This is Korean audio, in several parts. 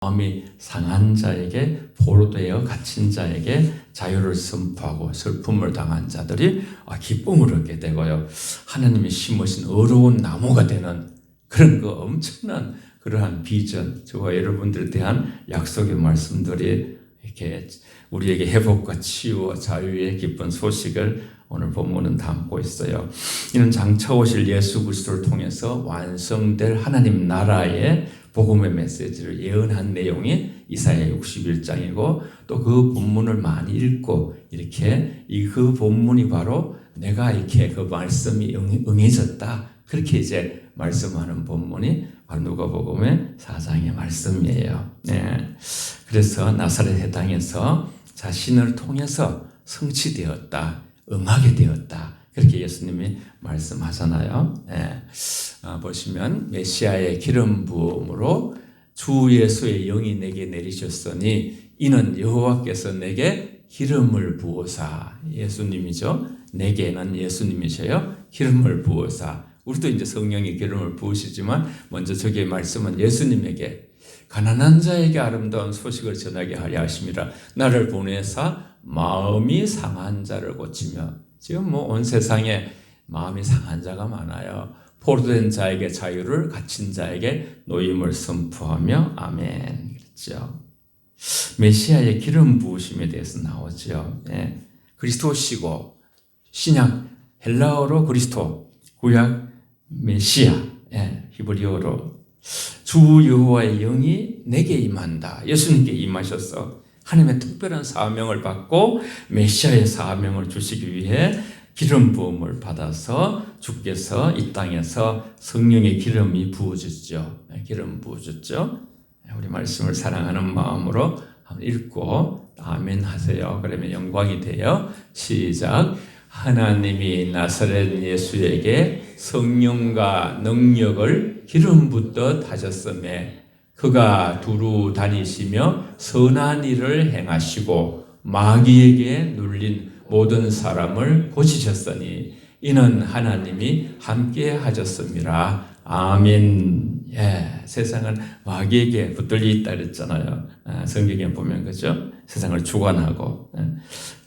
마음이 상한 자에게, 포로되어 갇힌 자에게 자유를 선포하고 슬픔을 당한 자들이 기쁨을 얻게 되고요. 하나님이 심으신 어려운 나무가 되는 그런 그 엄청난 그러한 비전, 저와 여러분들에 대한 약속의 말씀들이 이렇게 우리에게 회복과 치유와 자유의 기쁜 소식을 오늘 본문은 담고 있어요. 이는 장차 오실 예수 그리스도를 통해서 완성될 하나님 나라의 복음의 메시지를 예언한 내용이 이사야 61장이고, 또 그 본문을 많이 읽고 이렇게 그 본문이 바로 내가 이렇게 그 말씀이 응해졌다, 그렇게 이제 말씀하는 본문이 바로 누가복음의 4장의 말씀이에요. 네. 그래서 나사렛 해당에서 자신을 통해서 성취되었다, 응하게 되었다, 그렇게 예수님이 말씀하잖아요. 네. 보시면 메시아의 기름 부음으로 주 예수의 영이 내게 내리셨으니 이는 여호와께서 내게 기름을 부으사, 예수님이죠. 내게는 예수님이셔요. 기름을 부으사. 우리도 이제 성령이 기름을 부으시지만 먼저 저기 말씀은 예수님에게 가난한 자에게 아름다운 소식을 전하게 하려 하심이라. 나를 보내사 마음이 상한 자를 고치며, 지금 온 세상에 마음이 상한 자가 많아요. 포로된 자에게 자유를, 갇힌 자에게 노임을 선포하며. 아멘. 그렇죠. 메시아의 기름 부으심에 대해서 나오죠. 예. 그리스도시고, 신약 헬라어로 그리스도, 구약 메시아, 예. 히브리어로 주 여호와의 영이 내게 임한다. 예수님께 임하셔서 하나님의 특별한 사명을 받고 메시아의 사명을 주시기 위해 기름 부음을 받아서 주께서 이 땅에서 성령의 기름이 부어졌죠. 기름 부어졌죠. 우리 말씀을 사랑하는 마음으로 한번 읽고 아멘 하세요. 그러면 영광이 돼요. 시작. 하나님이 나사렛 예수에게 성령과 능력을 기름 붓듯 하셨으며 그가 두루 다니시며 선한 일을 행하시고 마귀에게 눌린 모든 사람을 고치셨으니 이는 하나님이 함께 하셨습니다. 아멘. 예, 세상은 마귀에게 붙들려 있다 그랬잖아요. 성경에 보면 그죠? 세상을 주관하고.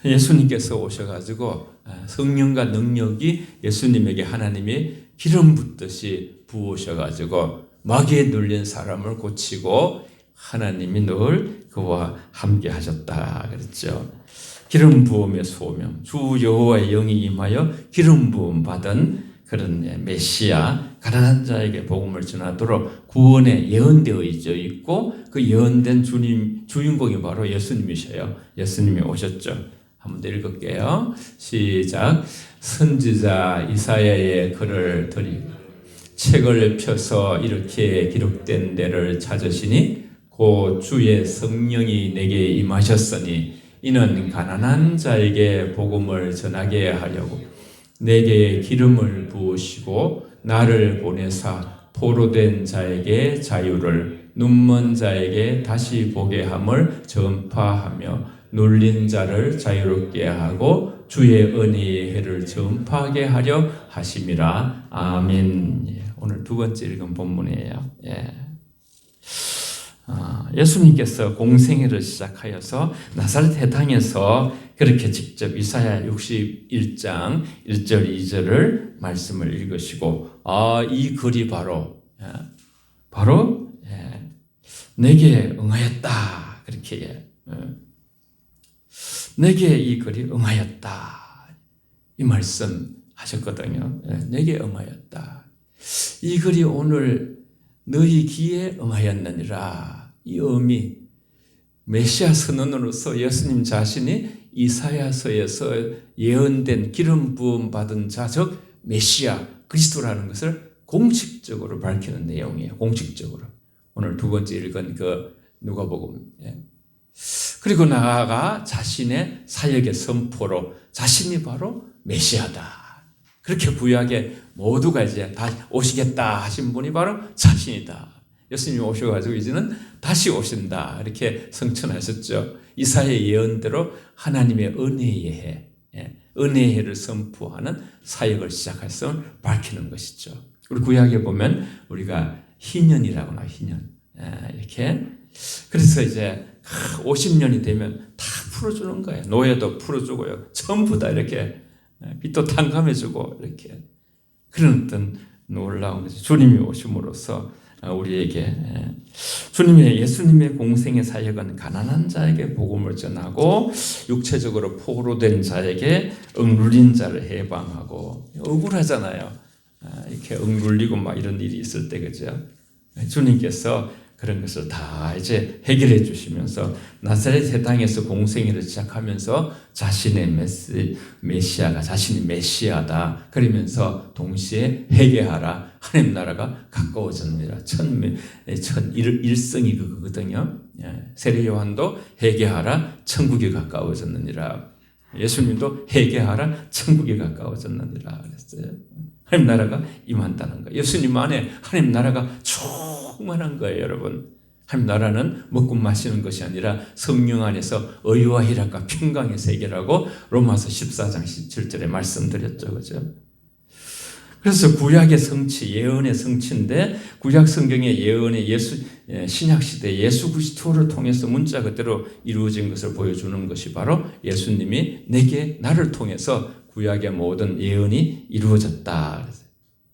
예수님께서 오셔가지고 성령과 능력이 예수님에게 하나님이 기름 붓듯이 부으셔가지고 마귀에 눌린 사람을 고치고 하나님이 늘 그와 함께 하셨다 그랬죠. 기름 부음의 소명, 주 여호와의 영이 임하여 기름 부음 받은 그런 메시아, 가난한 자에게 복음을 전하도록 구원에 예언되어 있고, 그 예언된 주인공이 바로 예수님이셔요. 예수님이 오셨죠. 한번 더 읽을게요. 시작. 선지자 이사야의 글을 책을 펴서 이렇게 기록된 데를 찾으시니 곧 주의 성령이 내게 임하셨으니 이는 가난한 자에게 복음을 전하게 하려고 내게 기름을 부으시고 나를 보내사 포로된 자에게 자유를, 눈먼 자에게 다시 보게 함을 전파하며 눌린 자를 자유롭게 하고 주의 은혜의 해를 전파하게 하려 하심이라. 아멘. 오늘 두 번째 읽은 본문이에요. 예수님께서 공생애를 시작하여서 나사렛 해당에서 그렇게 직접 이사야 61장 1절 2절을 말씀을 읽으시고, 이 글이 바로 내게 응하였다, 그렇게 내게 이 글이 응하였다, 이 말씀 하셨거든요. 내게 응하였다. 이 글이 오늘 너희 귀에 응하였느니라. 이 의미, 메시아 선언으로서 예수님 자신이 이사야서에서 예언된 기름 부음 받은 자, 즉 메시아 그리스도라는 것을 공식적으로 밝히는 내용이에요. 공식적으로. 오늘 두 번째 읽은 그 누가복음. 그리고 나아가 자신의 사역의 선포로 자신이 바로 메시아다, 그렇게 구약에 모두가 이제 다 오시겠다 하신 분이 바로 자신이다. 예수님이 오셔가지고 이제는 다시 오신다, 이렇게 성천하셨죠. 이사야의 예언대로 하나님의 은혜의 해, 은혜의 해를 선포하는 사역을 시작했음을 밝히는 것이죠. 우리 구약에 보면 우리가 희년이라고 나와요. 희년. 이렇게 그래서 이제 50년이 되면 다 풀어주는 거예요. 노예도 풀어주고요. 전부 다 이렇게 빚도 탕감해주고 이렇게 그런 어떤 놀라운 것이 주님이 오심으로써 우리에게 예수님의 공생의 사역은 가난한 자에게 복음을 전하고 육체적으로 포로된 자에게 억눌린 자를 해방하고 억울하잖아요. 이렇게 억눌리고 막 이런 일이 있을 때 그죠? 주님께서 그런 것을 다 이제 해결해 주시면서 나사렛 새 땅에서 공생애를 시작하면서 자신의 메시아가 자신이 메시아다 그러면서 동시에 회개하라 하나님 나라가 가까워졌느니라 일성이 그거거든요. 세례 요한도 회개하라 천국이 가까워졌느니라 예수님도 회개하라 천국이 가까워졌느니라 그랬어요. 하나님 나라가 임한다는 거예요. 예수님 안에 하나님 나라가 충만한 거예요, 여러분. 하나님 나라는 먹고 마시는 것이 아니라 성령 안에서 의와 희락과 평강의 세계라고 로마서 14장 17절에 말씀드렸죠, 그죠? 그래서 구약의 성취, 예언의 성취인데 구약 성경의 예언의 신약 시대 예수 그리스도를 통해서 문자 그대로 이루어진 것을 보여주는 것이 바로 예수님이 나를 통해서 구약의 모든 예언이 이루어졌다.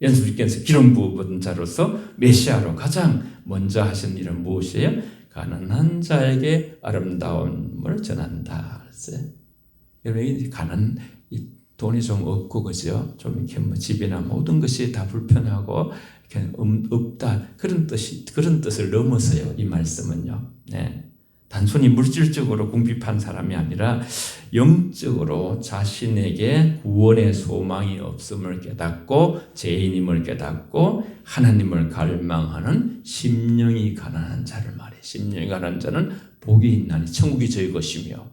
예수님께서 기름 부은 자로서 메시아로 가장 먼저 하신 일은 무엇이에요? 가난한 자에게 아름다움을 전한다. 여러분 돈이 좀 없고 그죠? 좀 이렇게 뭐 집이나 모든 것이 다 불편하고 이렇게 없다 그런 뜻을 넘어서요. 이 말씀은요. 네. 단순히 물질적으로 궁핍한 사람이 아니라 영적으로 자신에게 구원의 소망이 없음을 깨닫고 죄인임을 깨닫고 하나님을 갈망하는 심령이 가난한 자를 말해. 심령이 가난한 자는 복이 있나니 천국이 저희 것이며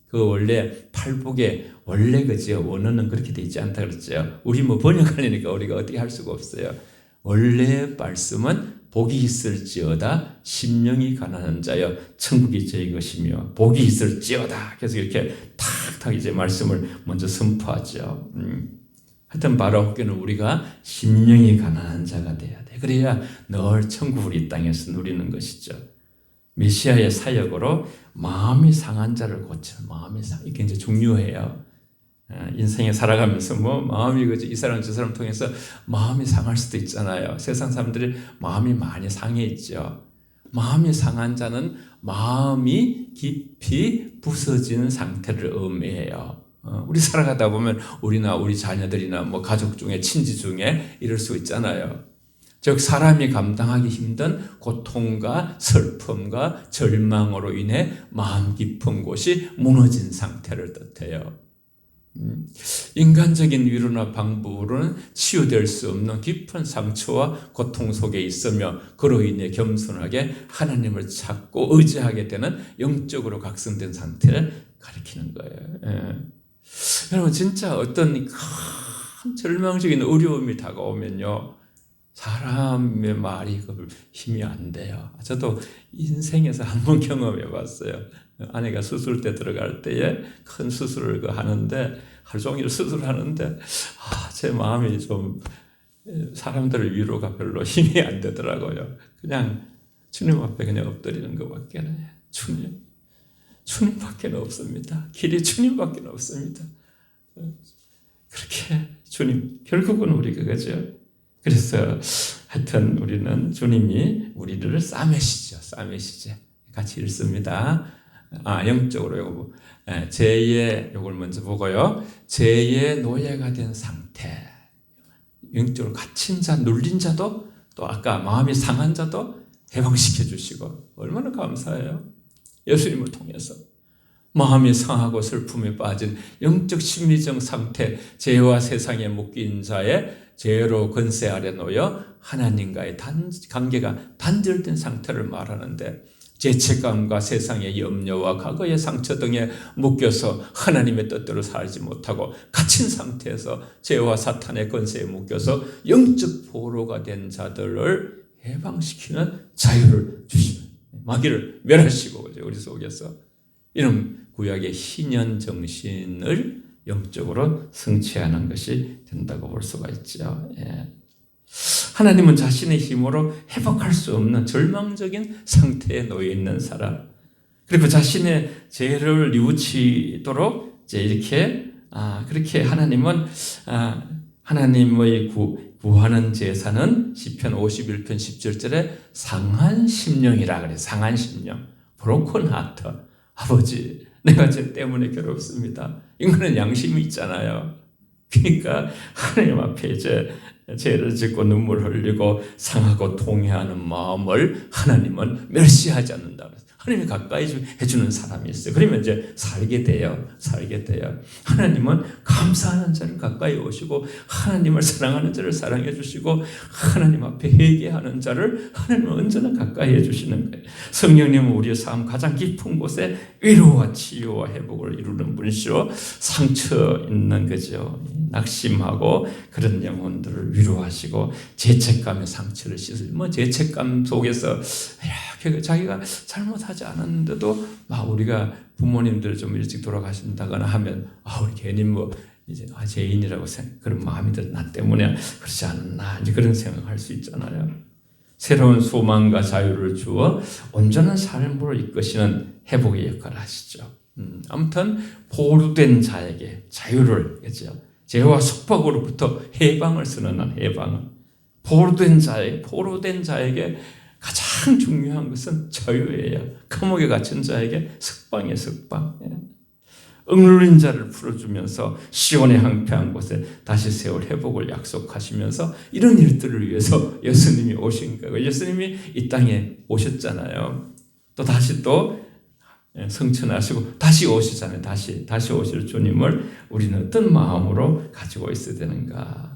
그 원래 팔복에 원래 그죠 원어는 그렇게 돼 있지 않다 그랬죠. 우리 뭐 번역하려니까 우리가 어떻게 할 수가 없어요. 원래 말씀은 복이 있을지어다 심령이 가난한 자여 천국이 저희 것이며 복이 있을지어다. 그래서 이렇게 탁탁 이제 말씀을 먼저 선포하죠. 하여튼 바라옵기는 우리가 심령이 가난한 자가 돼야 돼. 그래야 늘 천국을 이 땅에서 누리는 것이죠. 메시아의 사역으로 마음이 상한 자를 고치는 이게 굉장히 중요해요. 인생에 살아가면서 마음이 그지 이 사람 저 사람 통해서 마음이 상할 수도 있잖아요. 세상 사람들이 마음이 많이 상해 있죠. 마음이 상한 자는 마음이 깊이 부서지는 상태를 의미해요. 우리 살아가다 보면 우리나 우리 자녀들이나 뭐 가족 중에 친지 중에 이럴 수 있잖아요. 즉 사람이 감당하기 힘든 고통과 슬픔과 절망으로 인해 마음 깊은 곳이 무너진 상태를 뜻해요. 인간적인 위로나 방법으로는 치유될 수 없는 깊은 상처와 고통 속에 있으며 그로 인해 겸손하게 하나님을 찾고 의지하게 되는 영적으로 각성된 상태를 가리키는 거예요. 여러분 진짜 어떤 큰 절망적인 어려움이 다가오면요. 사람의 말이 힘이 안 돼요. 저도 인생에서 한번 경험해 봤어요. 아내가 수술대 들어갈 때에 큰 수술을 하는데 하루 종일 수술하는데 제 마음이 좀 사람들의 위로가 별로 힘이 안 되더라고요. 그냥 주님 앞에 그냥 엎드리는 것밖에 주님밖에 없습니다. 길이 주님밖에 없습니다. 그렇게 주님 결국은 우리가 그죠? 그래서 하여튼 우리는 주님이 우리를 싸매시죠. 같이 읽습니다. 영적으로 요거 죄의 요걸 먼저 보고요. 죄의 노예가 된 상태. 영적으로 갇힌 자, 눌린 자도 또 아까 마음이 상한 자도 해방시켜 주시고 얼마나 감사해요. 예수님을 통해서. 마음이 상하고 슬픔에 빠진 영적 심리적 상태, 죄와 세상에 묶인 자의 죄로 권세 아래 놓여 하나님과의 관계가 단절된 상태를 말하는데 죄책감과 세상의 염려와 과거의 상처 등에 묶여서 하나님의 뜻대로 살지 못하고 갇힌 상태에서 죄와 사탄의 권세에 묶여서 영적 포로가 된 자들을 해방시키는 자유를 주시는 마귀를 멸하시고 우리 속에서 이런 구약의 희년 정신을 영적으로 성취하는 것이 된다고 볼 수가 있죠. 하나님은 자신의 힘으로 회복할 수 없는 절망적인 상태에 놓여 있는 사람, 그리고 자신의 죄를 뉘우치도록 이제 이렇게 그렇게 하나님은 하나님의 구하는 제사는 시편 51편 17절에 상한 심령이라 그래. 상한 심령, 브로큰 하트. 아버지, 내가 죄 때문에 괴롭습니다. 이거는 양심이 있잖아요. 그러니까 하나님 앞에 이제 죄를 짓고 눈물 흘리고 상하고 통회하는 마음을 하나님은 멸시하지 않는다. 하나님이 가까이 해주는 사람이 있어요. 그러면 이제 살게 돼요. 하나님은 감사하는 자를 가까이 오시고, 하나님을 사랑하는 자를 사랑해 주시고, 하나님 앞에 회개하는 자를 하나님은 언제나 가까이 해주시는 거예요. 성령님은 우리의 삶 가장 깊은 곳에 위로와 치유와 회복을 이루는 분이시오. 상처 있는 거죠. 낙심하고 그런 영혼들을 위로하시고, 죄책감의 상처를 씻으시고, 죄책감 속에서 자기가 잘못하지 않았는데도 막 우리가 부모님들 좀 일찍 돌아가신다거나 하면 우리 괜히 이제 죄인이라고 그런 마음이 들어, 나 때문에 그렇지 않았나, 이제 그런 생각할 수 있잖아요. 새로운 소망과 자유를 주어 온전한 삶으로 이끄시는 회복의 역할을 하시죠. 아무튼 보류된 자에게 자유를, 그렇죠? 죄와 속박으로부터 해방을 선언한 해방을, 보류된 자에게 가장 중요한 것은 자유예요. 감옥에 갇힌 자에게 석방이에요. 석방. 억눌린 자를 풀어주면서 시온의 황폐한 곳에 다시 세울 회복을 약속하시면서 이런 일들을 위해서 예수님이 오신 거예요. 예수님이 이 땅에 오셨잖아요. 또 다시 성천하시고 다시 오시잖아요. 다시 오실 주님을 우리는 어떤 마음으로 가지고 있어야 되는가?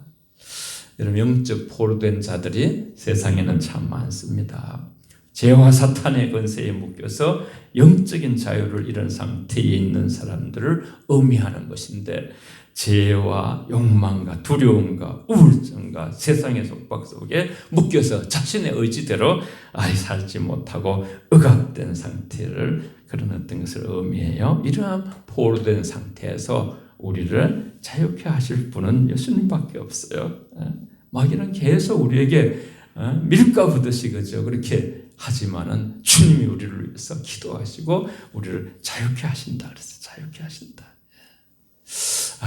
여러분, 영적 포로된 자들이 세상에는 참 많습니다. 죄와 사탄의 권세에 묶여서 영적인 자유를 잃은 상태에 있는 사람들을 의미하는 것인데, 죄와 욕망과 두려움과 우울증과 세상의 속박 속에 묶여서 자신의 의지대로 살지 못하고 억압된 상태를, 그런 어떤 것을 의미해요. 이러한 포로된 상태에서 우리를 자유케 하실 분은 예수님밖에 없어요. 마귀는 계속 우리에게 밀가부듯이 그죠, 그렇게 하지만은 주님이 우리를 위해서 기도하시고 우리를 자유케 하신다. 그래서 자유케 하신다.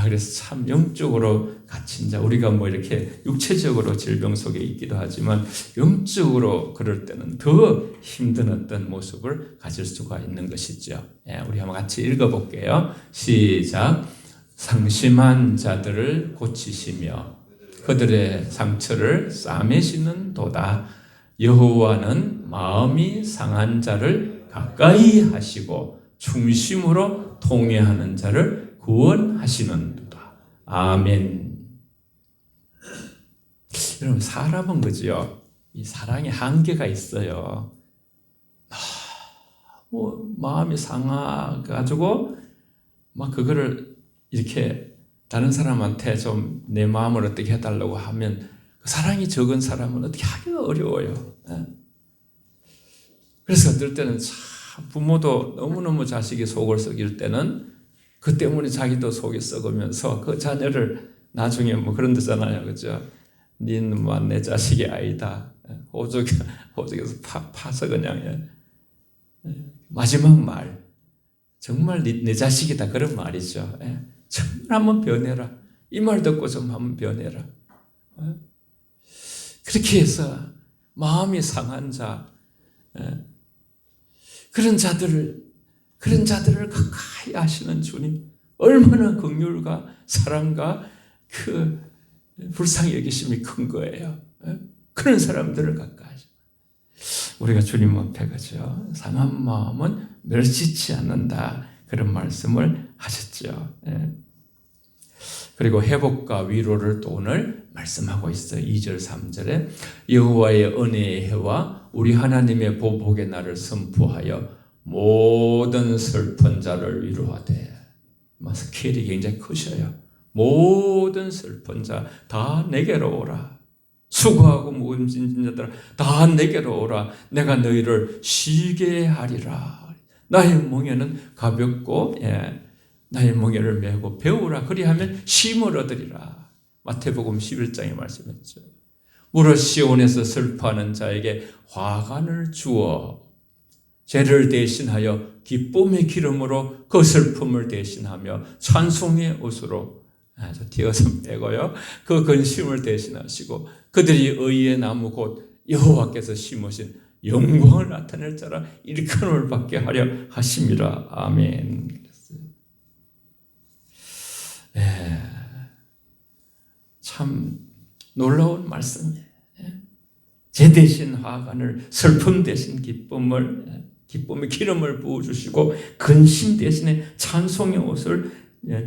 그래서 참 영적으로 갇힌 자, 우리가 이렇게 육체적으로 질병 속에 있기도 하지만 영적으로 그럴 때는 더 힘든 어떤 모습을 가질 수가 있는 것이죠. 우리 한번 같이 읽어볼게요. 시작. 상심한 자들을 고치시며 그들의 상처를 싸매시는 도다. 여호와는 마음이 상한 자를 가까이 하시고 중심으로 통회하는 자를 구원하시는도다. 아멘. 여러분, 사람은 그죠? 이 사랑에 한계가 있어요. 마음이 상해가지고 막 그거를 이렇게 다른 사람한테 좀 내 마음을 어떻게 해달라고 하면 그 사랑이 적은 사람은 어떻게 하기가 어려워요. 그래서 어떨 때는 참 부모도 너무너무 자식이 속을 썩일 때는 그 때문에 자기도 속이 썩으면서 그 자녀를 나중에 그런 데잖아요. 그죠? 니는 내 자식이 아니다. 호적에서 파서 그냥 마지막 말, 정말 내 자식이다, 그런 말이죠. 정말 한번 변해라. 이 말 듣고 좀 한번 변해라. 그렇게 해서 마음이 상한 자, 그런 자들을 가까이 하시는 주님, 얼마나 긍휼과 사랑과 그 불쌍히 여기심이 큰 거예요. 그런 사람들을 가까이 하시고, 우리가 주님 앞에 가죠. 상한 마음은 멸시치 않는다, 그런 말씀을 하셨죠. 그리고 회복과 위로를 또 오늘 말씀하고 있어요. 2절 3절에 여호와의 은혜의 해와 우리 하나님의 보복의 날을 선포하여 모든 슬픈 자를 위로하되. 스케일이 굉장히 크셔요. 모든 슬픈 자 다 내게로 오라. 수고하고 무거운 짐진 자들아 다 내게로 오라. 내가 너희를 쉬게 하리라. 나의 멍에는 가볍고 나의 멍에를 메고 배우라. 그리하면 쉼을 얻으리라. 마태복음 11장에 말씀했죠. 무릇 시온에서 슬퍼하는 자에게 화관을 주어 죄를 대신하여 기쁨의 기름으로 그 슬픔을 대신하며 찬송의 옷으로 아주 띄어서 빼고요. 그 근심을 대신하시고 그들이 의의 나무 곧 여호와께서 심으신 영광을 나타낼 자라 일컬음을 받게 하려 하심이라. 아멘. 참 놀라운 말씀이에요. 죄 대신 화관을, 슬픔 대신 기쁨을, 기쁨의 기름을 부어주시고 근심 대신에 찬송의 옷을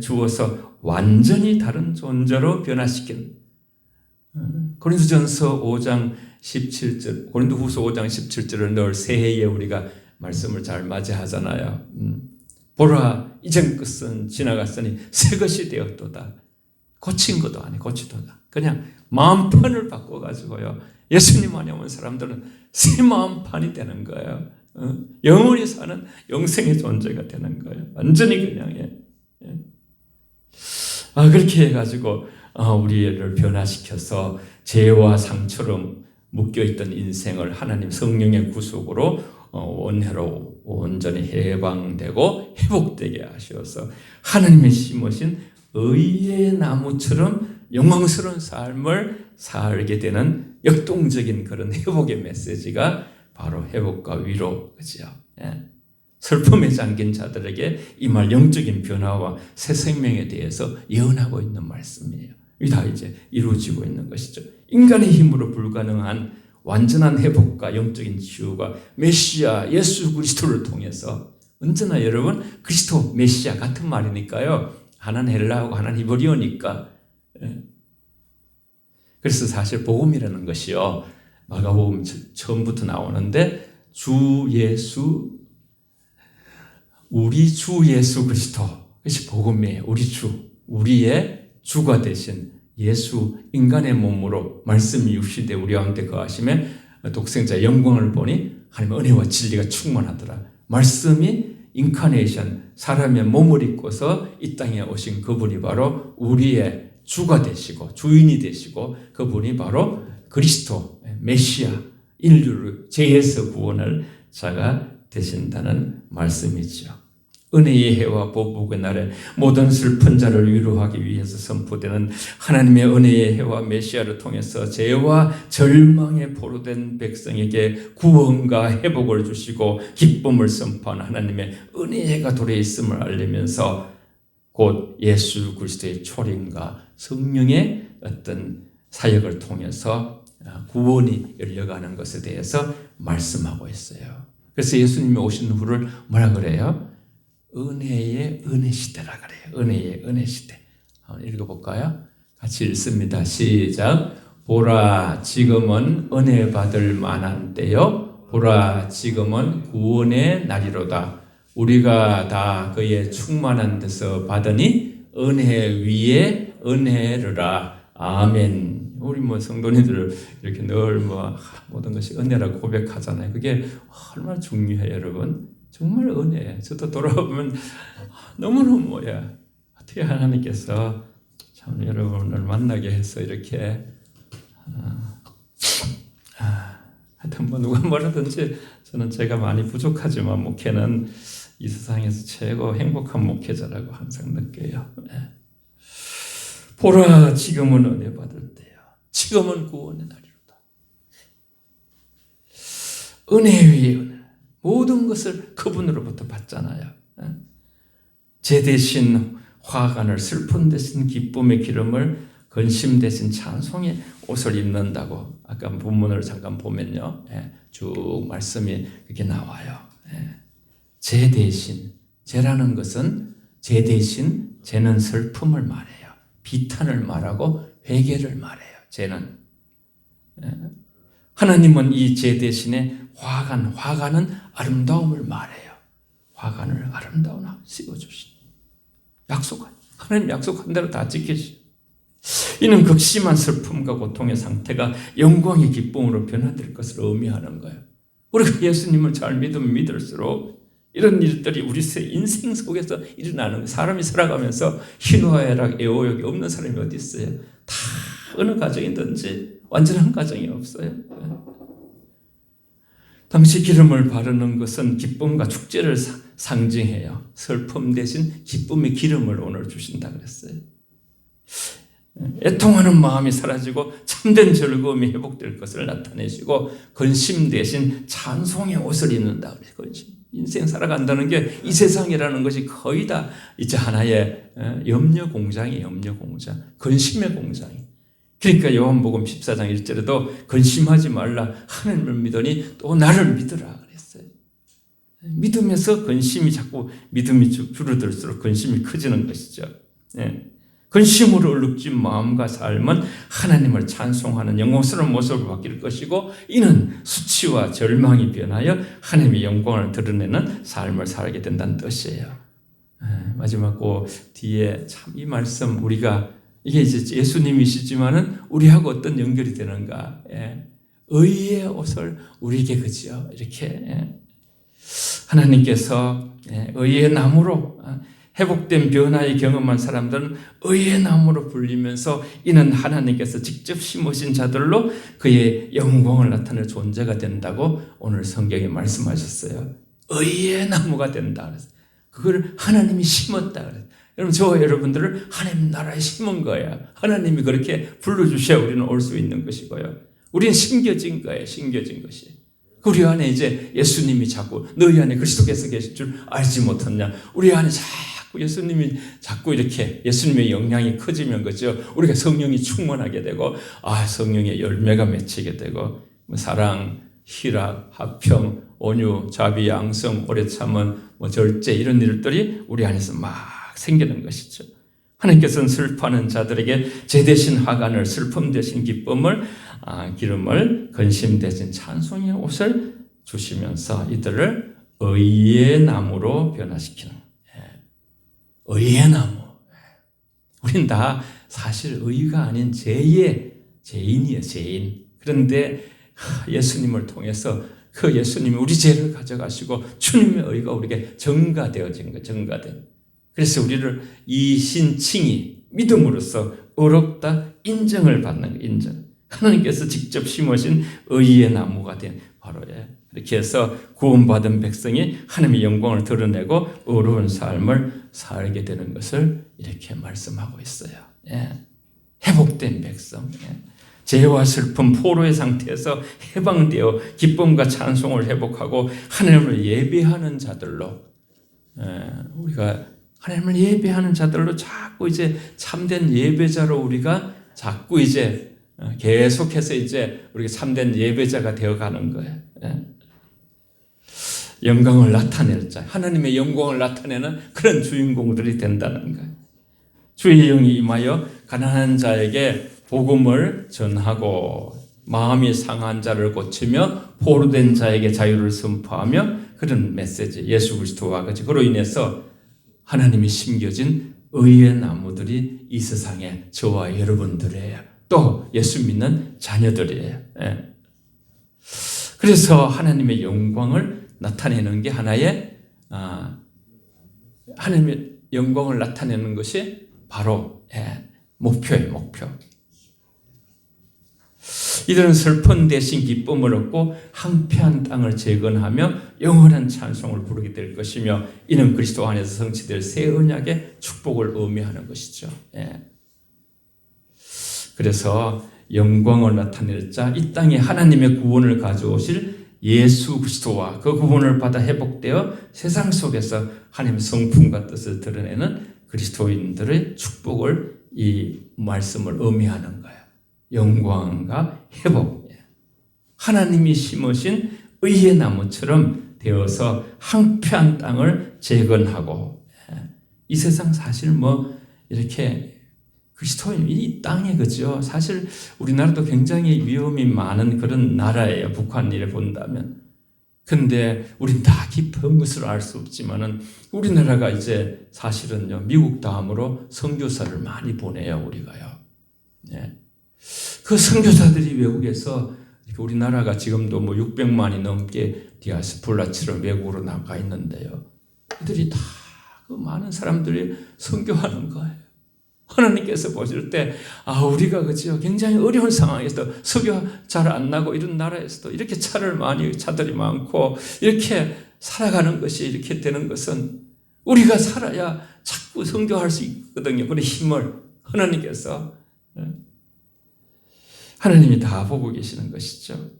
주어서 완전히 다른 존재로 변화시킨 고린도전서 5장 17절, 고린도후서 5장 17절을 늘 새해에 우리가 말씀을 잘 맞이하잖아요. 보라, 이전 것은 지나갔으니 새 것이 되었도다. 고친 것도 아니 고치도다. 그냥 마음판을 바꿔가지고요. 예수님 안에 온 사람들은 새 마음판이 되는 거예요. 영원히 사는 영생의 존재가 되는 거예요. 완전히 그냥 그렇게 해가지고 우리를 변화시켜서 죄와 상처로 묶여있던 인생을 하나님 성령의 구속으로 원회로 온전히 해방되고 회복되게 하셔서 하나님의 심으신 의의 나무처럼 영광스러운 삶을 살게 되는 역동적인 그런 회복의 메시지가 바로 회복과 위로, 그죠? 슬픔에 잠긴 자들에게 임할 영적인 변화와 새 생명에 대해서 예언하고 있는 말씀이에요. 이게 다 이제 이루어지고 있는 것이죠. 인간의 힘으로 불가능한 완전한 회복과 영적인 치유가 메시아 예수 그리스도를 통해서 언제나 여러분 그리스도 메시아 같은 말이니까요. 하나는 헬라어고 하나는 히브리어니까. 그래서 사실 복음이라는 것이요. 마가복음 처음부터 나오는데 주 예수, 우리 주 예수 그리스도, 그것이 복음이에요. 우리 주, 우리의 주가 되신 예수 인간의 몸으로 말씀이 육신되 우리 가운데 거하심에 독생자의 영광을 보니 하나님의 은혜와 진리가 충만하더라. 말씀이 인카네이션, 사람의 몸을 입고서 이 땅에 오신 그분이 바로 우리의 주가 되시고 주인이 되시고 그분이 바로 그리스도 메시아, 인류를 죄에서 구원할 자가 되신다는 말씀이죠. 은혜의 해와 보복의 날에 모든 슬픈 자를 위로하기 위해서 선포되는 하나님의 은혜의 해와 메시아를 통해서 죄와 절망에 포로된 백성에게 구원과 회복을 주시고 기쁨을 선포한 하나님의 은혜의 해가 도래해 있음을 알리면서 곧 예수 그리스도의 초림과 성령의 어떤 사역을 통해서 구원이 열려가는 것에 대해서 말씀하고 있어요. 그래서 예수님이 오신 후를 뭐라 그래요? 은혜의 은혜 시대라 그래요. 은혜의 은혜 시대. 한번 읽어볼까요? 같이 읽습니다. 시작. 보라, 지금은 은혜 받을 만한 때요. 보라, 지금은 구원의 날이로다. 우리가 다 그의 충만한 데서 받으니 은혜 위에 은혜르라. 아멘. 우리 성도님들 이렇게 늘 모든 것이 은혜라고 고백하잖아요. 그게 얼마나 중요해요, 여러분. 정말 은혜예요. 저도 돌아보면 너무너무 어떻게 하나님께서 참 여러분을 만나게 해서 이렇게 하여튼 누가 뭐라든지 저는 제가 많이 부족하지만 목회는 이 세상에서 최고 행복한 목회자라고 항상 느껴요. 보라, 지금은 은혜 받을 때요. 지금은 구원의 날이로다. 은혜 위에 은혜. 모든 것을 그분으로부터 받잖아요. 죄 대신 화관을, 슬픔 대신 기쁨의 기름을, 근심 대신 찬송의 옷을 입는다고 아까 본문을 잠깐 보면요. 쭉 말씀이 이렇게 나와요. 죄 대신, 죄라는 것은 죄 대신, 죄는 슬픔을 말해요. 비탄을 말하고 회개를 말해요. 죄는. 하나님은 이 죄 대신에 화관은 아름다움을 말해요. 화관을 아름다운 씌워주신 약속한, 하나님 약속한 대로 다 지키시. 이는 극심한 슬픔과 고통의 상태가 영광의 기쁨으로 변화될 것을 의미하는 거예요. 우리가 예수님을 잘 믿으면 믿을수록 이런 일들이 우리 인생 속에서 일어나는 거예요. 사람이 살아가면서 희노애락, 애호욕이 없는 사람이 어디 있어요? 다 어느 가정이든지 완전한 가정이 없어요. 당시 기름을 바르는 것은 기쁨과 축제를 상징해요. 슬픔 대신 기쁨의 기름을 오늘 주신다 그랬어요. 애통하는 마음이 사라지고 참된 즐거움이 회복될 것을 나타내시고 근심 대신 찬송의 옷을 입는다 그래요. 근심. 인생 살아간다는 게 이 세상이라는 것이 거의 다 이제 하나의 염려 공장이에요. 염려 공장. 근심의 공장이. 그러니까 요한복음 14장 1절에도 근심하지 말라 하나님을 믿으니 또 나를 믿으라 그랬어요. 믿으면서 근심이 자꾸 믿음이 줄어들수록 근심이 커지는 것이죠. 근심으로 얼룩진 마음과 삶은 하나님을 찬송하는 영광스러운 모습을 바뀔 것이고 이는 수치와 절망이 변하여 하나님의 영광을 드러내는 삶을 살게 된다는 뜻이에요. 마지막 그 뒤에 참 이 말씀 우리가 이게 이제 예수님이시지만은 우리하고 어떤 연결이 되는가? 의의 옷을 우리에게 그죠? 이렇게 하나님께서 의의 나무로 회복된 변화의 경험한 사람들은 의의 나무로 불리면서 이는 하나님께서 직접 심으신 자들로 그의 영광을 나타낼 존재가 된다고 오늘 성경에 말씀하셨어요. 의의 나무가 된다. 그걸 하나님이 심었다. 여러분, 저와 여러분들을 하나님 나라에 심은 거예요. 하나님이 그렇게 불러주셔야 우리는 올 수 있는 것이고요. 우리는 심겨진 거예요. 심겨진 것이. 우리 안에 이제 예수님이 자꾸 너희 안에 그리스도께서 계실 줄 알지 못했냐. 우리 안에 자꾸 예수님이 자꾸 이렇게 예수님의 영향이 커지면 그죠. 우리가 성령이 충만하게 되고 성령의 열매가 맺히게 되고 사랑, 희락, 화평, 온유, 자비, 양성, 오래 참은 절제 이런 일들이 우리 안에서 막 생기는 것이죠. 하나님께서는 슬퍼하는 자들에게 제 대신 화관을 슬픔 대신 기쁨을 기름을 근심 대신 찬송의 옷을 주시면서 이들을 의의 나무로 변화시키는 의의 나무. 우린 다 사실 의가 아닌 죄인이에요. 죄인. 그런데 예수님을 통해서 그 예수님이 우리 죄를 가져가시고 주님의 의가 우리에게 전가되어진 거예요. 전가된. 그래서 우리를 이 신칭이 믿음으로써 의롭다 인정을 받는 거예요. 인정. 하나님께서 직접 심으신 의의 나무가 된 바로 이렇게 해서 구원받은 백성이 하나님의 영광을 드러내고 의로운 삶을 살게 되는 것을 이렇게 말씀하고 있어요. 회복된 백성. 죄와 슬픔, 포로의 상태에서 해방되어 기쁨과 찬송을 회복하고 하나님을 예배하는 자들로 우리가 하나님을 예배하는 자들로 자꾸 이제 참된 예배자로 우리가 자꾸 이제 계속해서 이제 우리가 참된 예배자가 되어가는 거예요. 영광을 나타낼 자, 하나님의 영광을 나타내는 그런 주인공들이 된다는 거예요. 주의 영이 임하여 가난한 자에게 복음을 전하고 마음이 상한 자를 고치며 포로된 자에게 자유를 선포하며 그런 메시지 예수 그리스도와 같이 그로 인해서 하나님이 심겨진 의의 나무들이 이 세상에 저와 여러분들이에요. 또 예수 믿는 자녀들이에요. 그래서 하나님의 영광을 나타내는 게 하나의 하나님의 영광을 나타내는 것이 바로 목표예요. 목표. 이들은 슬픈 대신 기쁨을 얻고 황폐한 땅을 재건하며 영원한 찬송을 부르게 될 것이며 이는 그리스도 안에서 성취될 새 언약의 축복을 의미하는 것이죠. 그래서 영광을 나타낼 자, 이 땅에 하나님의 구원을 가져오실 예수 그리스도와 그 구원을 받아 회복되어 세상 속에서 하나님의 성품과 뜻을 드러내는 그리스도인들의 축복을 이 말씀을 의미하는 거예요. 영광과 회복. 하나님이 심으신 의의 나무처럼 되어서 황폐한 땅을 재건하고 이 세상 사실 이렇게 그리스도인 이 땅에 그죠. 사실 우리나라도 굉장히 위험이 많은 그런 나라예요. 북한 일에 본다면. 근데 우린 다 깊은 것을 알 수 없지만은 우리나라가 이제 사실은요 미국 다음으로 선교사를 많이 보내요 우리가요. 그 선교사들이 외국에서 우리나라가 지금도 600만이 넘게 디아스폴라처럼 외국으로 나가 있는데요. 그들이 다 그 많은 사람들이 선교하는 거예요. 하나님께서 보실 때 우리가 그죠 굉장히 어려운 상황에서 석유 잘 안 나고 이런 나라에서도 이렇게 차들이 많고 이렇게 살아가는 것이 이렇게 되는 것은 우리가 살아야 자꾸 성교할 수 있거든요. 그런 힘을 하나님이 다 보고 계시는 것이죠.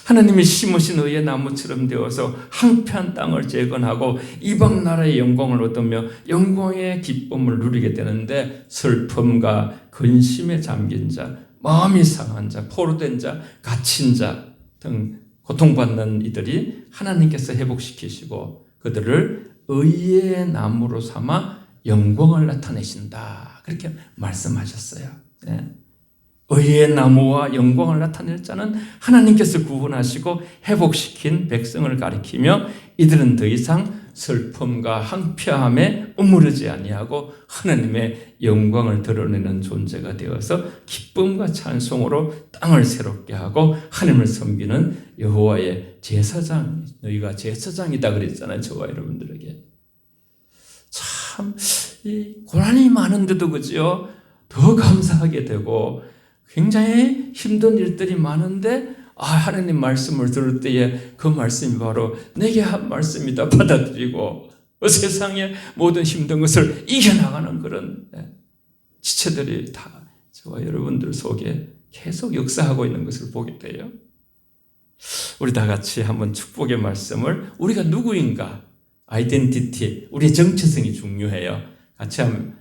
하나님이 심으신 의의 나무처럼 되어서 황폐한 땅을 재건하고 이방 나라의 영광을 얻으며 영광의 기쁨을 누리게 되는데, 슬픔과 근심에 잠긴 자, 마음이 상한 자, 포로된 자, 갇힌 자 등 고통받는 이들이 하나님께서 회복시키시고 그들을 의의 나무로 삼아 영광을 나타내신다, 그렇게 말씀하셨어요. 의의 나무와 영광을 나타낼 자는 하나님께서 구원하시고 회복시킨 백성을 가리키며, 이들은 더 이상 슬픔과 황폐함에 머무르지 아니하고 하나님의 영광을 드러내는 존재가 되어서 기쁨과 찬송으로 땅을 새롭게 하고 하나님을 섬기는 여호와의 제사장, 너희가 제사장이다 그랬잖아요. 저와 여러분들에게. 참 고난이 많은데도 그죠? 더 감사하게 되고, 굉장히 힘든 일들이 많은데 하나님 말씀을 들을 때에 그 말씀이 바로 내게 한 말씀이다 받아들이고 세상의 모든 힘든 것을 이겨나가는 그런 지체들이 다 저와 여러분들 속에 계속 역사하고 있는 것을 보게 돼요. 우리 다 같이 한번 축복의 말씀을, 우리가 누구인가, 아이덴티티, 우리의 정체성이 중요해요. 같이 한번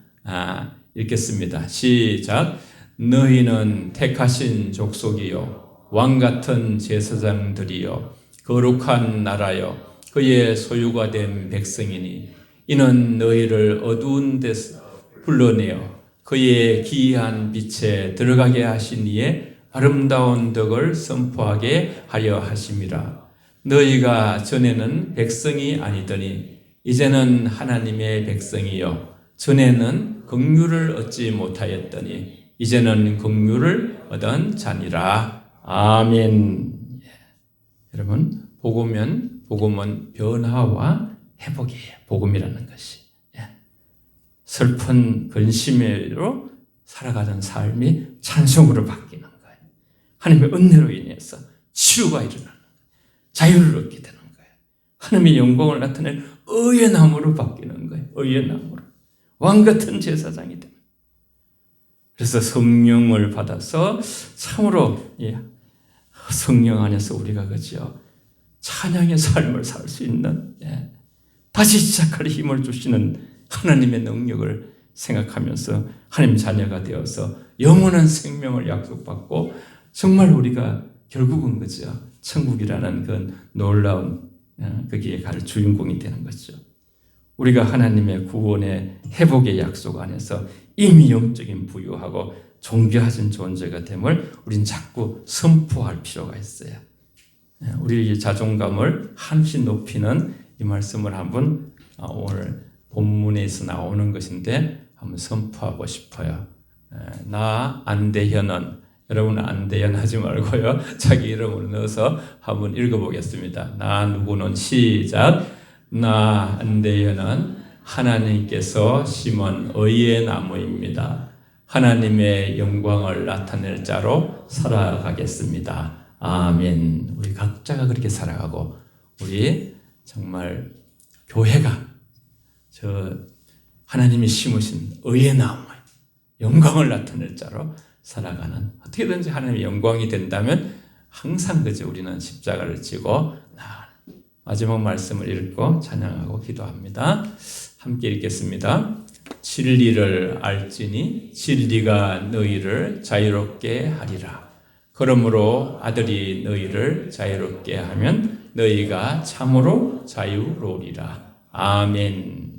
읽겠습니다. 시작. 너희는 택하신 족속이요 왕같은 제사장들이요 거룩한 나라요 그의 소유가 된 백성이니, 이는 너희를 어두운 데서 불러내어 그의 기이한 빛에 들어가게 하신 이의 아름다운 덕을 선포하게 하려 하심이라. 너희가 전에는 백성이 아니더니 이제는 하나님의 백성이요 전에는 긍휼을 얻지 못하였더니 이제는 긍휼을 얻은 자니라. 아멘. 여러분, 복음은 변화와 회복이에요. 복음이라는 것이. 슬픈 근심으로 살아가던 삶이 찬송으로 바뀌는 거예요. 하나님의 은혜로 인해서 치유가 일어나는 거예요. 자유를 얻게 되는 거예요. 하나님의 영광을 나타낼 의의 나무로 바뀌는 거예요. 의의 나무로. 왕같은 제사장이 됩니다. 그래서 성령을 받아서 참으로 성령 안에서 우리가 그죠 찬양의 삶을 살 수 있는, 다시 시작할 힘을 주시는 하나님의 능력을 생각하면서 하나님 자녀가 되어서 영원한 생명을 약속받고, 정말 우리가 결국은 그죠 천국이라는 그 놀라운 거기에 갈 주인공이 되는 거죠. 우리가 하나님의 구원의 회복의 약속 안에서 이미 영적인 부유하고 존귀하신 존재가 됨을 우린 자꾸 선포할 필요가 있어요. 우리의 자존감을 한없이 높이는 이 말씀을 한번 오늘 본문에서 나오는 것인데 한번 선포하고 싶어요. 나 안대현은, 여러분 안대현 하지 말고요, 자기 이름을 넣어서 한번 읽어보겠습니다. 나 누구는, 시작. 나 안대현은 하나님께서 심은 의의 나무입니다. 하나님의 영광을 나타낼 자로 살아가겠습니다. 아멘. 우리 각자가 그렇게 살아가고, 우리 정말 교회가 저 하나님이 심으신 의의 나무, 영광을 나타낼 자로 살아가는, 어떻게든지 하나님의 영광이 된다면 항상 그저 우리는 십자가를 지고 마지막 말씀을 읽고 찬양하고 기도합니다. 함께 읽겠습니다. 진리를 알지니 진리가 너희를 자유롭게 하리라. 그러므로 아들이 너희를 자유롭게 하면 너희가 참으로 자유로우리라. 아멘.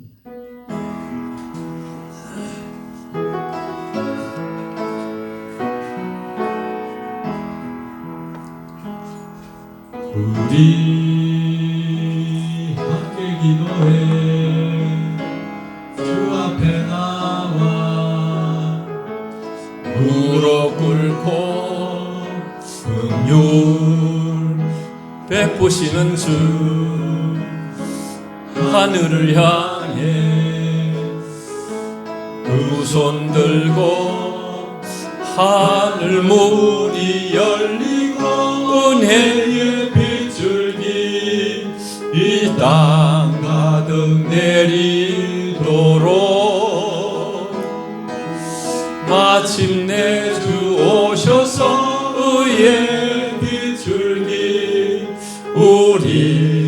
우리 함께 기도해 주 앞에 나와 무릎 꿇고 긍휼 베푸시는 주, 하늘을 향해 두 손 들고 하늘 문이 열리고 은혜의 빗줄기 이 땅 가득 내리도록 마침내 주 오셔서 의의 빗줄기 우리